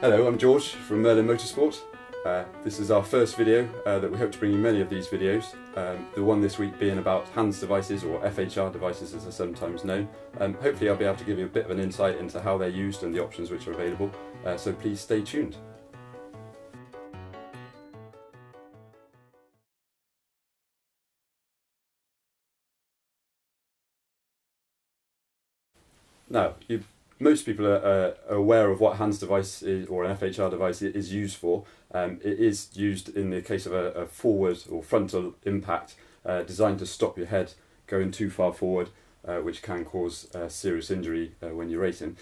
Hello, I'm George from Merlin Motorsport. This is our first video that we hope to bring you many of these videos. The one this week being about HANS devices, or FHR devices as they're sometimes known. Hopefully I'll be able to give you a bit of an insight into how they're used and the options which are available, so please stay tuned. Now, most people are aware of what a HANS device is, or an FHR device is used for. It is used in the case of a forward or frontal impact designed to stop your head going too far forward, which can cause serious injury when you're racing.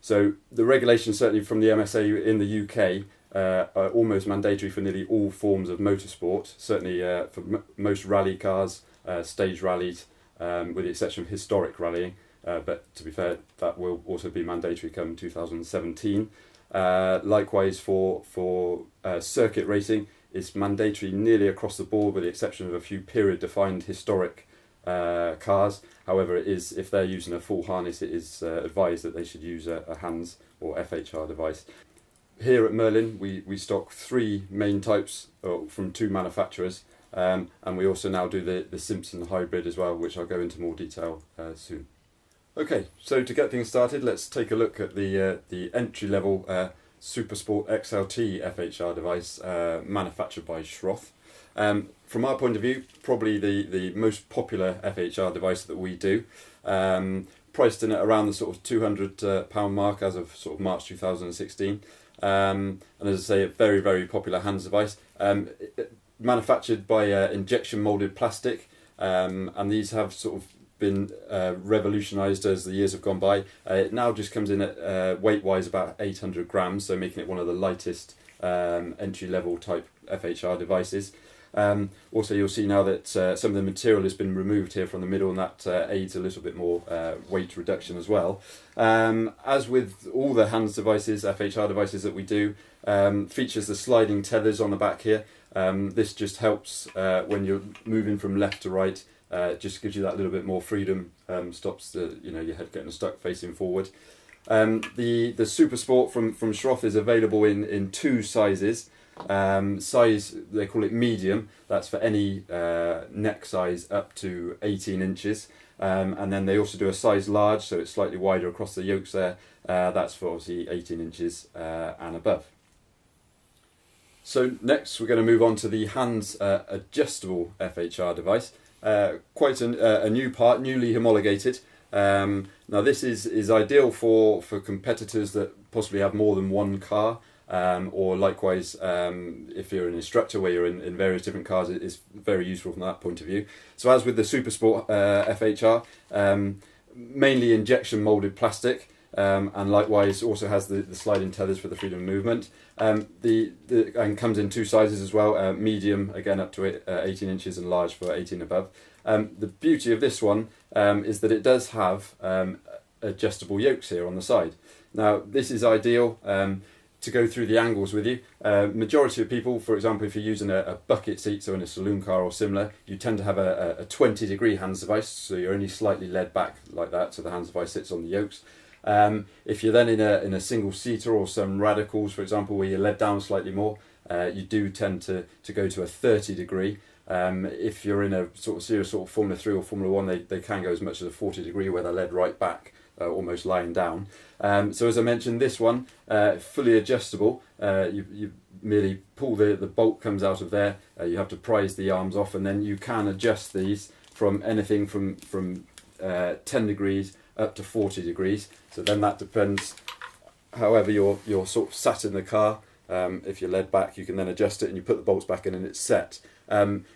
So the regulations, certainly from the MSA in the UK, are almost mandatory for nearly all forms of motorsport, certainly for most rally cars, stage rallies, with the exception of historic rallying. But to be fair, that will also be mandatory come 2017. Likewise for circuit racing, it's mandatory nearly across the board with the exception of a few period-defined historic cars. However, it is, if they're using a full harness, it is advised that they should use a HANS or FHR device. Here at Merlin, we stock three main types from two manufacturers, and we also now do the Simpson Hybrid as well, which I'll go into more detail soon. Okay, so to get things started, let's take a look at the entry-level Super Sport XLT FHR device manufactured by Schroth. From our point of view, probably the most popular FHR device that we do, priced in at around the sort of £200 mark as of sort of March 2016. And as I say, a very, very popular HANS device. Manufactured by injection molded plastic, and these have sort of been revolutionised as the years have gone by. It now just comes in at weight-wise about 800 grams, so making it one of the lightest entry-level type FHR devices. Also, you'll see now that some of the material has been removed here from the middle, and that aids a little bit more weight reduction as well. As with all the HANS devices, FHR devices that we do, features the sliding tethers on the back here. This just helps when you're moving from left to right. Just gives you that little bit more freedom, stops your head getting stuck facing forward. The Super Sport from Schroth is available in two sizes. Size, they call it medium, that's for any neck size up to 18 inches. And then they also do a size large, so it's slightly wider across the yokes there. That's for obviously 18 inches and above. So next we're going to move on to the HANS adjustable FHR device. Quite a new part, newly homologated. Now this is ideal for competitors that possibly have more than one car, or likewise if you're an instructor where you're in various different cars, it is very useful from that point of view. So as with the Super Sport FHR, mainly injection molded plastic, and likewise also has the sliding tethers for the freedom of movement. And comes in two sizes as well, medium again up to 18 inches and large for 18 above. The beauty of this one is that it does have adjustable yokes here on the side. Now this is ideal to go through the angles with you. Majority of people, for example, if you're using a bucket seat, so in a saloon car or similar, you tend to have a 20-degree HANS device, so you're only slightly led back like that, so the HANS device sits on the yokes. If you're then in a single seater or some radicals, for example, where you're led down slightly more, you do tend to go to a 30-degree. If you're in a sort of serious sort of Formula 3 or Formula 1, they can go as much as a 40-degree where they're led right back, almost lying down. So as I mentioned, this one, fully adjustable. You merely pull the bolt comes out of there, you have to prise the arms off, and then you can adjust these from anything from 10 degrees up to 40 degrees. So then that depends however you're sort of sat in the car. If you're led back, you can then adjust it and you put the bolts back in and it's set.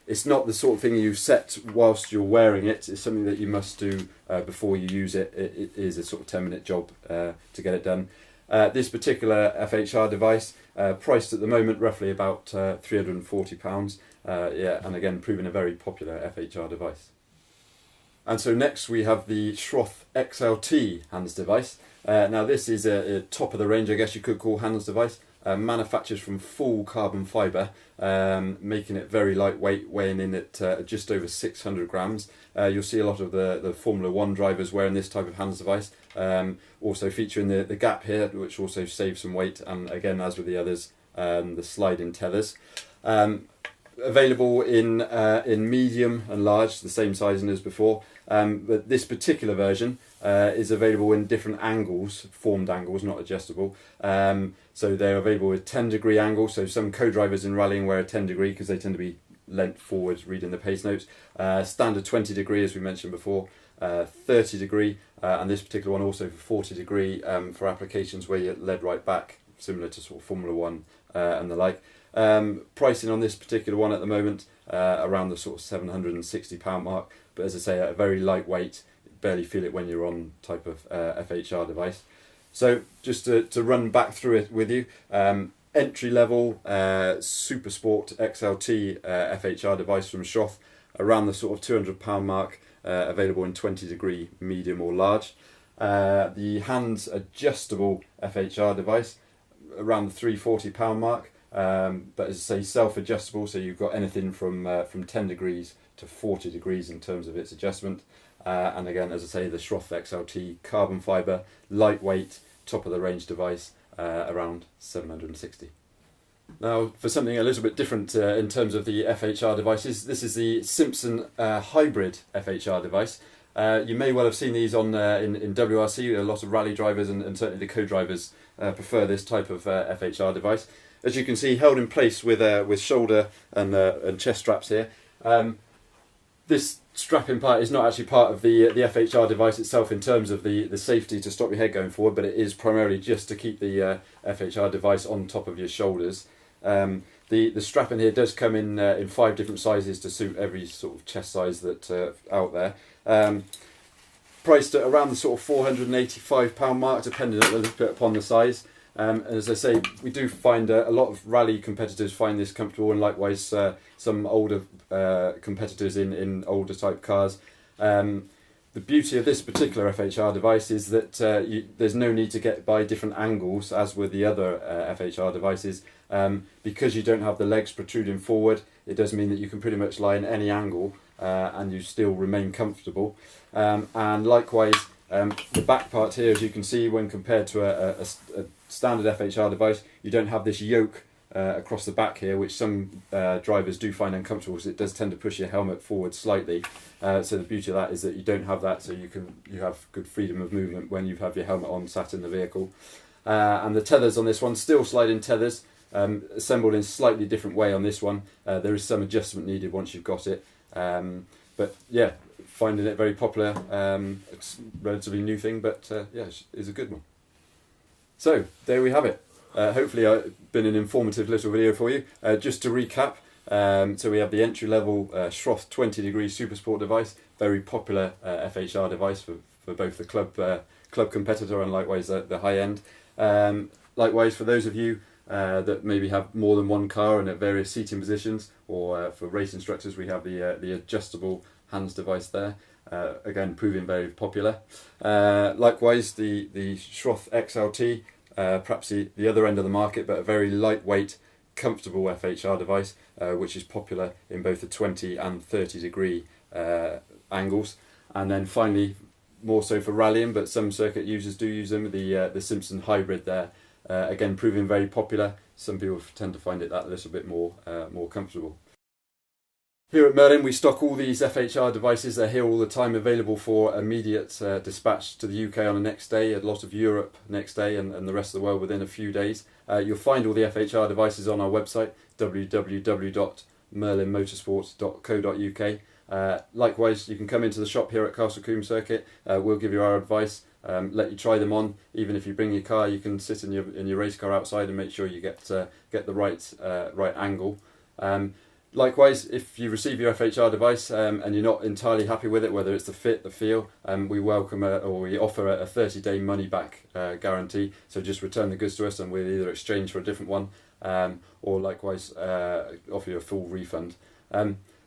It's not the sort of thing you set whilst you're wearing it. It's something that you must do before you use it. It is a sort of 10-minute job to get it done. This particular FHR device, priced at the moment roughly about £340. Yeah, and again proving a very popular FHR device. And so next we have the Schroth XLT HANS device. Now this is a top of the range, I guess you could call HANS device. manufactured from full carbon fibre, making it very lightweight, weighing in at just over 600 grams. You'll see a lot of the Formula 1 drivers wearing this type of HANS device, also featuring the gap here, which also saves some weight, and again, as with the others, the sliding tethers. Available in medium and large, the same sizing as before, but this particular version is available in different angles, formed angles, not adjustable. So they're available with 10-degree angle, so some co-drivers in rallying wear a 10-degree because they tend to be leant forward reading the pace notes. Standard 20-degree, as we mentioned before, 30-degree, and this particular one also for 40-degree for applications where you're led right back, similar to sort of Formula 1 and the like. Pricing on this particular one at the moment around the sort of £760 mark, but as I say, a very lightweight, barely feel it when you're on type of FHR device. So just to run back through it with you, entry level Super Sport XLT FHR device from Schroth, around the sort of £200 mark, available in 20-degree, medium or large. The HANS adjustable FHR device, around the £340 mark. But as I say, self-adjustable, so you've got anything from 10 degrees to 40 degrees in terms of its adjustment. And again, as I say, the Schroth XLT carbon fibre, lightweight, top of the range device, around 760. Now, for something a little bit different in terms of the FHR devices, this is the Simpson Hybrid FHR device. You may well have seen these on in WRC. A lot of rally drivers and certainly the co-drivers prefer this type of FHR device. As you can see, held in place with shoulder and chest straps here. This strapping part is not actually part of the FHR device itself in terms of the safety to stop your head going forward, but it is primarily just to keep the FHR device on top of your shoulders. The strapping here does come in 5 different sizes to suit every sort of chest size that's out there. Priced at around the sort of £485 mark, depending a little bit upon the size. And as I say, we do find a lot of rally competitors find this comfortable, and likewise some older competitors in older type cars. The beauty of this particular FHR device is that there's no need to get by different angles as with the other FHR devices. Because you don't have the legs protruding forward, it does mean that you can pretty much lie in any angle and you still remain comfortable. And likewise, the back part here, as you can see, when compared to a standard FHR device, you don't have this yoke across the back here, which some drivers do find uncomfortable because it does tend to push your helmet forward slightly. So the beauty of that is that you don't have that, so you have good freedom of movement when you have your helmet on sat in the vehicle. And the tethers on this one, still sliding tethers, assembled in a slightly different way on this one. There is some adjustment needed once you've got it. But yeah, finding it very popular. It's a relatively new thing, but yeah, it's a good one. So there we have it. Hopefully it's been an informative little video for you. Just to recap, so we have the entry-level Schroth 20-degree Super Sport device, very popular FHR device for both the club competitor and likewise the high-end. Likewise, for those of you that maybe have more than one car and at various seating positions, or for race instructors, we have the adjustable HANS device there. Again, proving very popular. Likewise, the Schroth XLT, perhaps the other end of the market, but a very lightweight, comfortable FHR device, which is popular in both the 20 and 30 degree angles. And then finally, more so for rallying, but some circuit users do use them, the Simpson Hybrid there. Again, proving very popular. Some people tend to find it that little bit more comfortable. Here at Merlin, we stock all these FHR devices. They're here all the time, available for immediate dispatch to the UK on the next day, a lot of Europe next day, and the rest of the world within a few days. You'll find all the FHR devices on our website, www.merlinmotorsport.co.uk. Likewise, you can come into the shop here at Castle Combe Circuit. We'll give you our advice, let you try them on. Even if you bring your car, you can sit in your race car outside and make sure you get the right angle. Likewise, if you receive your FHR device and you're not entirely happy with it, whether it's the fit, the feel, we welcome or we offer a 30-day money-back guarantee. So just return the goods to us and we'll either exchange for a different one or likewise offer you a full refund.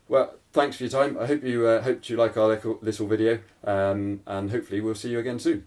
Well, thanks for your time. I hope you like our little video and hopefully we'll see you again soon.